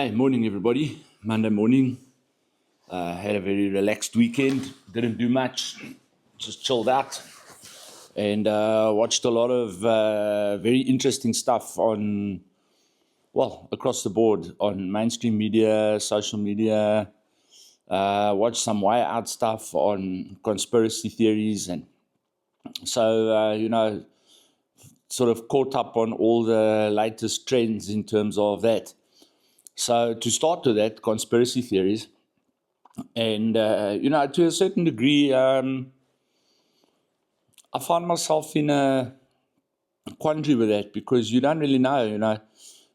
Hey, morning, everybody. Monday morning. Had a very relaxed weekend. Didn't do much. Just chilled out and watched a lot of very interesting stuff across the board on mainstream media, social media. Watched some wire out stuff on conspiracy theories. And so, sort of caught up on all the latest trends in terms of that. So, to start with that, conspiracy theories. And, to a certain degree, I find myself in a quandary with that because you don't really know,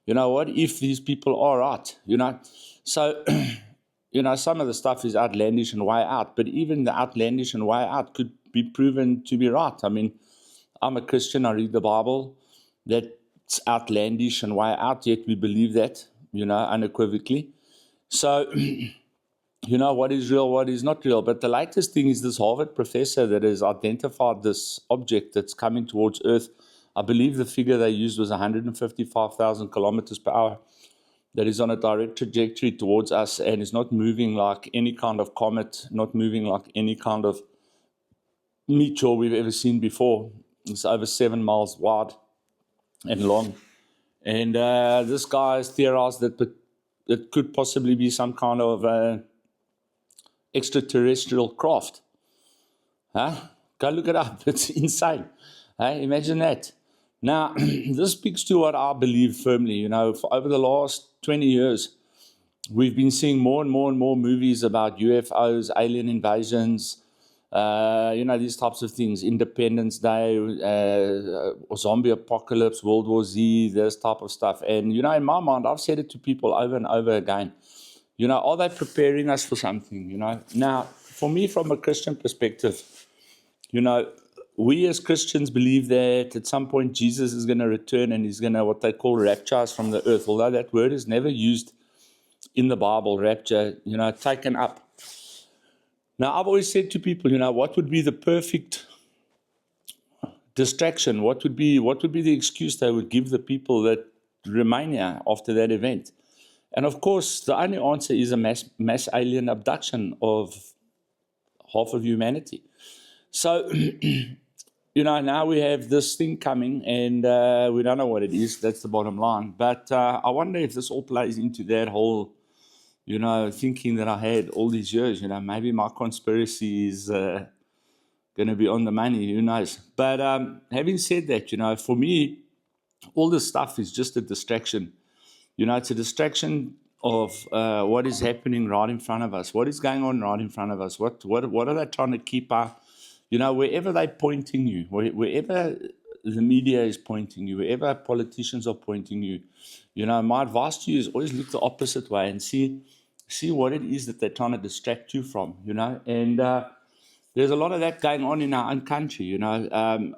what if these people are right, So, some of the stuff is outlandish and way out, but even the outlandish and way out could be proven to be right. I mean, I'm a Christian, I read the Bible, that's outlandish and way out, yet we believe that, unequivocally. So, what is real, what is not real. But the latest thing is this Harvard professor that has identified this object that's coming towards Earth. I believe the figure they used was 155,000 kilometers per hour, that is on a direct trajectory towards us and is not moving like any kind of comet, not moving like any kind of meteor we've ever seen before. It's over 7 miles wide and long. And this guy has theorized that it could possibly be some kind of extraterrestrial craft. Huh? Go look it up. It's insane. Hey, imagine that. Now, this speaks to what I believe firmly. For over the last 20 years, we've been seeing more and more and more movies about UFOs, alien invasions, these types of things, Independence Day, zombie apocalypse, World War Z, this type of stuff. And, in my mind, I've said it to people over and over again. Are they preparing us for something, Now, for me, from a Christian perspective, we as Christians believe that at some point Jesus is going to return and he's going to, what they call, rapture us from the earth. Although that word is never used in the Bible, rapture, taken up. Now, I've always said to people, what would be the perfect distraction? What would be the excuse they would give the people that remain here after that event? And of course, the only answer is a mass alien abduction of half of humanity. So, now we have this thing coming and we don't know what it is. That's the bottom line. But I wonder if this all plays into that whole, thinking that I had all these years. Maybe my conspiracy is going to be on the money. Who knows? But having said that, for me, all this stuff is just a distraction. It's a distraction of what is happening right in front of us. What is going on right in front of us? What are they trying to keep our, wherever they're pointing you, wherever the media is pointing you, wherever politicians are pointing you, my advice to you is always look the opposite way and see what it is that they're trying to distract you from, and there's a lot of that going on in our own country, the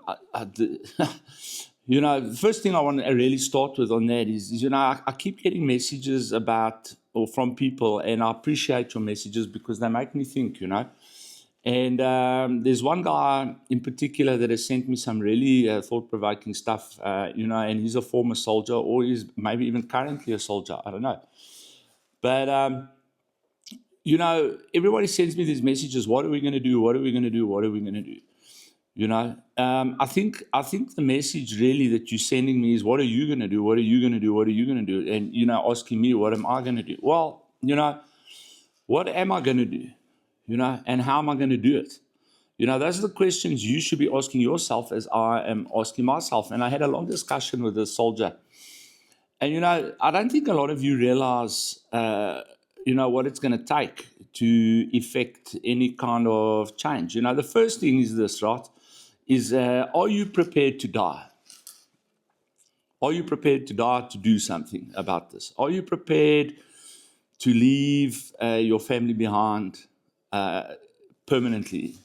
first thing I want to really start with on that is I keep getting messages about or from people, and I appreciate your messages because they make me think, And there's one guy in particular that has sent me some really thought-provoking stuff, and he's a former soldier, or he's maybe even currently a soldier. I don't know. But, everybody sends me these messages. What are we going to do? What are we going to do? What are we going to do? I think the message really that you're sending me is, what are you going to do? What are you going to do? What are you going to do? And, asking me, what am I going to do? Well, what am I going to do? And how am I going to do it? Those are the questions you should be asking yourself as I am asking myself. And I had a long discussion with a soldier. And, I don't think a lot of you realize, what it's going to take to effect any kind of change. The first thing is this, right? Is are you prepared to die? Are you prepared to die to do something about this? Are you prepared to leave your family behind permanently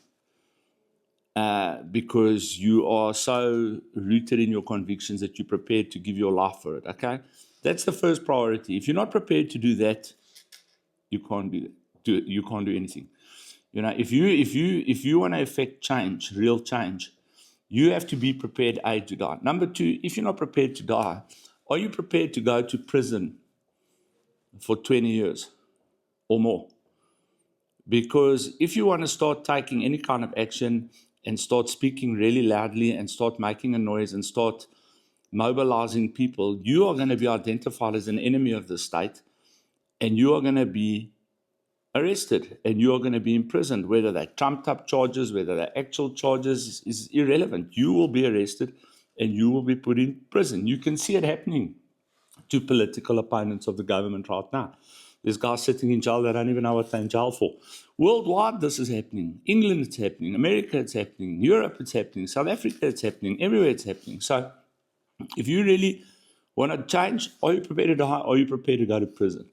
because you are so rooted in your convictions that you're prepared to give your life for it? Okay, that's the first priority. If you're not prepared to do that, you can't do it. You can't do anything. If you want to effect change, real change, you have to be prepared, A, to die. Number two, if you're not prepared to die, are you prepared to go to prison for 20 years or more. Because if you want to start taking any kind of action and start speaking really loudly and start making a noise and start mobilizing people, you are going to be identified as an enemy of the state, and you are going to be arrested and you are going to be imprisoned. Whether they're trumped up charges, whether they're actual charges, is irrelevant. You will be arrested and you will be put in prison. You can see it happening to political opponents of the government right now. There's guys sitting in jail that don't even know what they're in jail for. Worldwide, this is happening. England, it's happening. America, it's happening. Europe, it's happening. South Africa, it's happening. Everywhere, it's happening. So if you really want to change, are you prepared to die? Are you prepared to go to prison?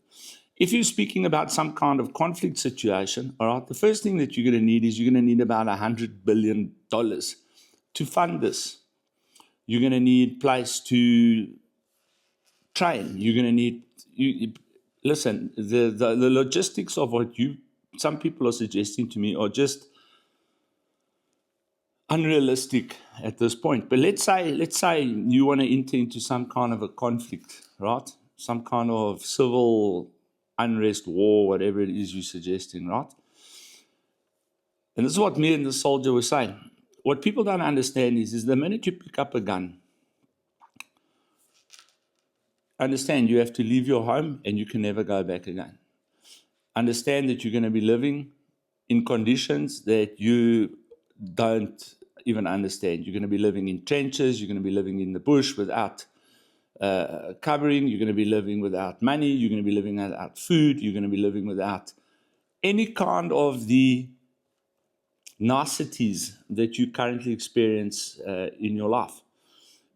If you're speaking about some kind of conflict situation, all right, the first thing that you're going to need is you're going to need about $100 billion to fund this. You're going to need place to train. You're going to need, listen, the logistics of what some people are suggesting to me are just unrealistic at this point. But let's say you want to enter into some kind of a conflict, right? Some kind of civil unrest, war, whatever it is you're suggesting, right? And this is what me and the soldier were saying. What people don't understand is the minute you pick up a gun, understand you have to leave your home and you can never go back again. Understand that you're going to be living in conditions that you don't even understand. You're going to be living in trenches, you're going to be living in the bush without covering, you're going to be living without money, you're going to be living without food, you're going to be living without any kind of the niceties that you currently experience in your life.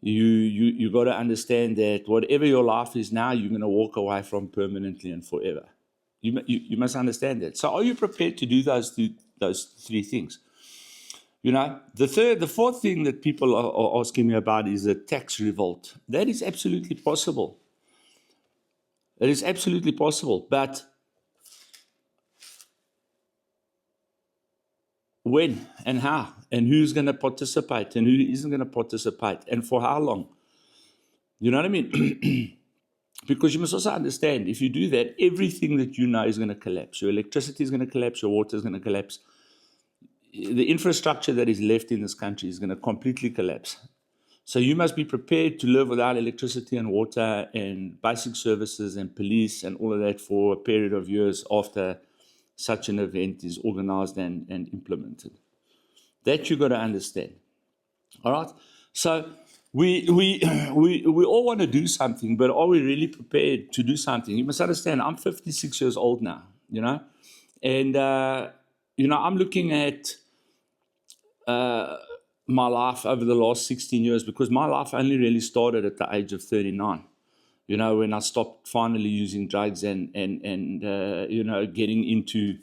You got to understand that whatever your life is now, you're going to walk away from permanently and forever. You must understand that. So are you prepared to do those three things? The fourth thing that people are asking me about is a tax revolt. That is absolutely possible. It is absolutely possible. But when and how and who's going to participate and who isn't going to participate and for how long? You know what I mean? Because you must also understand, if you do that, everything that you know is going to collapse. Your electricity is going to collapse. Your water is going to collapse. The infrastructure that is left in this country is going to completely collapse. So you must be prepared to live without electricity and water and basic services and police and all of that for a period of years after such an event is organized and implemented. That you've got to understand. All right? So we all want to do something, but are we really prepared to do something? You must understand, I'm 56 years old now, and, I'm looking at my life over the last 16 years, because my life only really started at the age of 39. When I stopped finally using drugs and getting into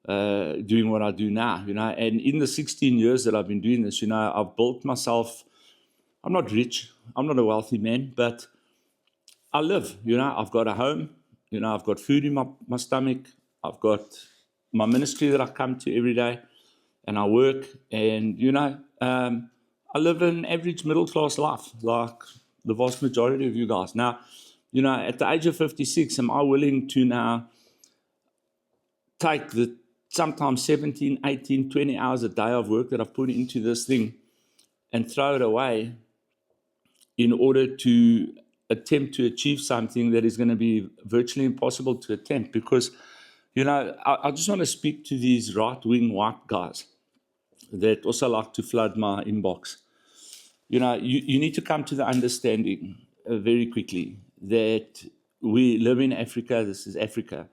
doing what I do now, and in the 16 years that I've been doing this, I've built myself. I'm not rich, I'm not a wealthy man, but I live, I've got a home, I've got food in my stomach, I've got my ministry that I come to every day, and I work, and, I live an average middle-class life, like the vast majority of you guys. Now, at the age of 56, am I willing to now take the sometimes 17, 18, 20 hours a day of work that I've put into this thing and throw it away in order to attempt to achieve something that is going to be virtually impossible to attempt? Because, I just want to speak to these right-wing white guys that also like to flood my inbox. You need to come to the understanding very quickly that we live in Africa. This is Africa.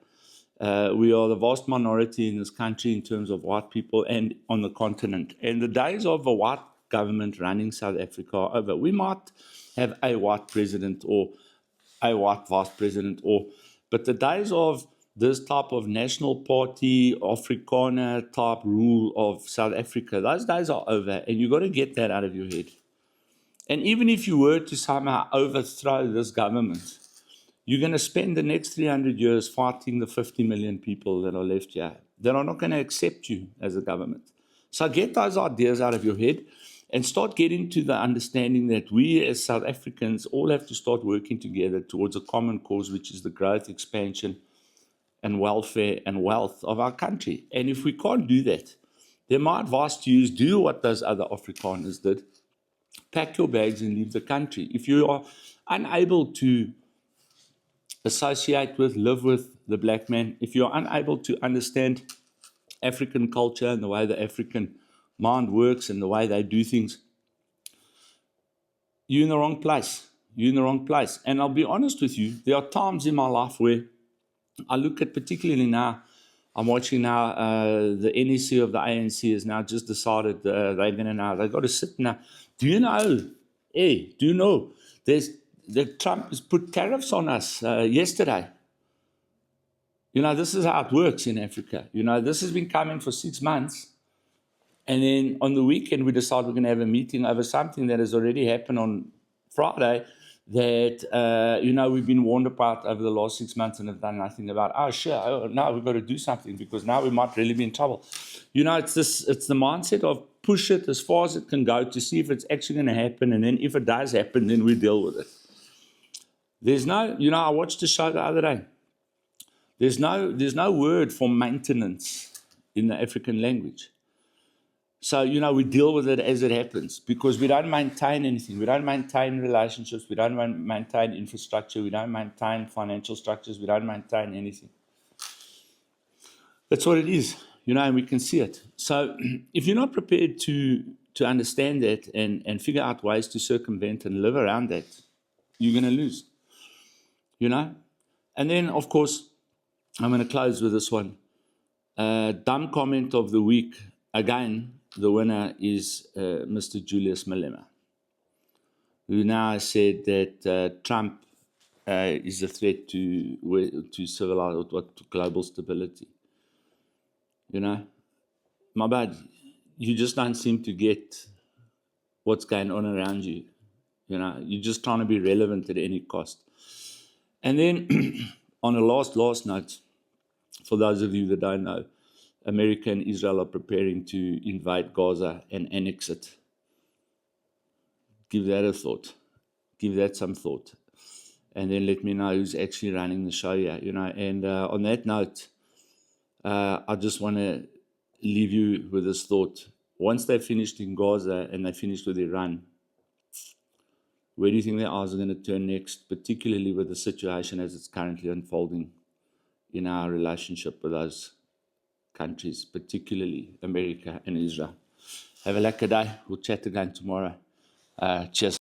We are the vast minority in this country in terms of white people and on the continent. And the days of a white government running South Africa are over. We might have a white president or a white vice president, but the days of this type of national party, Afrikaner type rule of South Africa, those days are over, and you've got to get that out of your head. And even if you were to somehow overthrow this government, you're going to spend the next 300 years fighting the 50 million people that are left here that are not going to accept you as a government. So get those ideas out of your head. and start getting to the understanding that we as South Africans all have to start working together towards a common cause, which is the growth, expansion, and welfare and wealth of our country. And if we can't do that, then my advice to you is do what those other Afrikaners did. Pack your bags and leave the country. If you are unable to associate with, live with the black man, if you're unable to understand African culture and the way the African mind works and the way they do things, you're in the wrong place. You're in the wrong place. And I'll be honest with you, there are times in my life where I look at, particularly now, I'm watching now, the NEC of the ANC has now just decided they're going to now, they've got to sit now. Do you know, that Trump has put tariffs on us yesterday? This is how it works in Africa. This has been coming for 6 months. And then on the weekend, we decide we're going to have a meeting over something that has already happened on Friday that, we've been warned about over the last 6 months and have done nothing about. Now we've got to do something because now we might really be in trouble. It's the mindset of push it as far as it can go to see if it's actually going to happen. And then if it does happen, then we deal with it. There's no, I watched a show the other day. There's no word for maintenance in the African language. So, we deal with it as it happens because we don't maintain anything. We don't maintain relationships. We don't maintain infrastructure. We don't maintain financial structures. We don't maintain anything. That's what it is, and we can see it. So if you're not prepared to understand that and figure out ways to circumvent and live around that, you're going to lose, And then, of course, I'm going to close with this one. Dumb comment of the week. Again, the winner is Mr. Julius Malema, who now has said that Trump is a threat to civilized or to global stability. My bad, you just don't seem to get what's going on around you. You're just trying to be relevant at any cost. And then on a last note, for those of you that don't know, America and Israel are preparing to invade Gaza and annex it. Give that a thought. Give that some thought. And then let me know who's actually running the show here, And on that note, I just want to leave you with this thought. Once they're finished in Gaza and they're finished with Iran, where do you think their eyes are going to turn next, particularly with the situation as it's currently unfolding in our relationship with those countries, particularly America and Israel? Have a lekker day. We'll chat again tomorrow. Cheers.